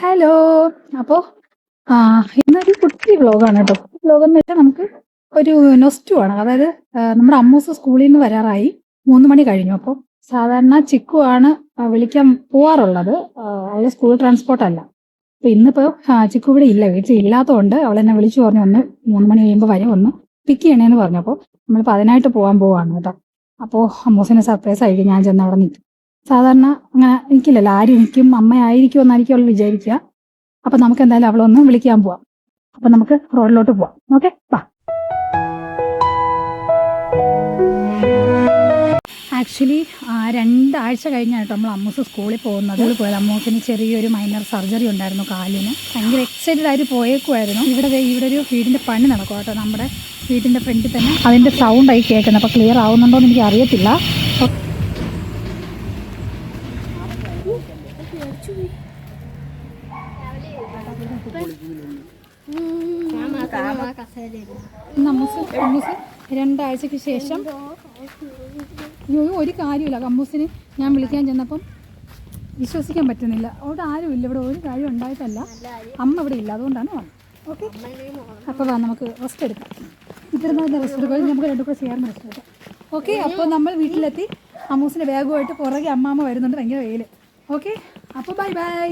Hello. അപ്പോൾ ഇന്നൊരു കുട്ടി വ്ലോഗാണ് കേട്ടോ. വ്ലോഗ് എന്ന് വെച്ചാൽ നമുക്ക് ഒരു നൊസ്റ്റു ആണ്. അതായത് നമ്മുടെ അമ്മൂസ് സ്കൂളിൽ നിന്ന് വരാറായി 3 മണി കഴിഞ്ഞു. അപ്പോൾ സാധാരണ ചിക്കു ആണ് വിളിക്കാൻ പോവാറുള്ളത്. അവൾ സ്കൂൾ ട്രാൻസ്പോർട്ട് അല്ല. അപ്പോൾ ഇന്നിപ്പോൾ ചിക്കു ഇവിടെ ഇല്ല, വീട്ടിൽ ഇല്ലാത്തതുകൊണ്ട് അവൾ എന്നെ വിളിച്ചു പറഞ്ഞു ഒന്ന് 3 മണി കഴിയുമ്പോൾ വരും, ഒന്ന് പിക്ക് ചെയ്യണേന്ന് പറഞ്ഞു. അപ്പോൾ നമ്മളിപ്പോൾ അതിനായിട്ട് പോകാൻ പോവാണ് കേട്ടോ. അപ്പോൾ അമ്മൂസിന് സർപ്രൈസ് ആയിരിക്കും ഞാൻ ചെന്ന് അവിടെ നിൽക്കും. സാധാരണ അങ്ങനെ നിൽക്കില്ലല്ലോ, ആര് നിൽക്കും, അമ്മയായിരിക്കും എന്നായിരിക്കും അവൾ വിചാരിക്കുക. അപ്പം നമുക്ക് എന്തായാലും അവളൊന്ന് വിളിക്കാൻ പോവാം. അപ്പം നമുക്ക് റോഡിലോട്ട് പോവാം. ഓക്കെ, വാ. ആക്ച്വലി 2 ആഴ്ച കഴിഞ്ഞാണ് കേട്ടോ നമ്മൾ അമ്മൂസ് സ്കൂളിൽ പോകുന്നത്. പോയത് അമ്മൂസിന് ചെറിയൊരു മൈനർ സർജറി ഉണ്ടായിരുന്നു കാലിന്. ഭയങ്കര എക്സൈറ്റഡ് ആയിട്ട് പോയേക്കുമായിരുന്നു. ഇവിടെ ഒരു വീടിൻ്റെ പണി നടക്കും കേട്ടോ, നമ്മുടെ വീടിൻ്റെ ഫ്രണ്ടിൽ തന്നെ. അതിൻ്റെ സൗണ്ടായി കേൾക്കുന്നത്. അപ്പോൾ ക്ലിയർ ആവുന്നുണ്ടോ എന്ന് എനിക്ക് അറിയത്തില്ല. അമ്മൂസ് 2 ആഴ്ചക്ക് ശേഷം ഒരു കാര്യമില്ല. കമ്മൂസിന് ഞാൻ വിളിക്കാൻ ചെന്നപ്പം വിശ്വസിക്കാൻ പറ്റുന്നില്ല. അവിടെ ആരുമില്ല, ഇവിടെ ഒരു കാര്യം ഉണ്ടായിട്ടല്ല, അമ്മ ഇവിടെ ഇല്ല, അതുകൊണ്ടാണ് വന്നത്. ഓക്കെ, അപ്പോൾ നമുക്ക് റെസ്റ്റ് എടുക്കാം. ഇത്രയും റെസ്റ്റ് എടുക്കാം, നമുക്ക് 2 കൂടെ ചേർന്ന് റെസ്റ്റ് എടുക്കാം. ഓക്കെ, അപ്പോൾ നമ്മൾ വീട്ടിലെത്തി. അമ്മൂസിൻ്റെ ബാഗുമായിട്ട് പുറകെ അമ്മാമ്മ വരുന്നുണ്ട്, ഭയങ്കര വെയിൽ. ഓക്കെ, അപ്പോൾ ബൈ ബൈ.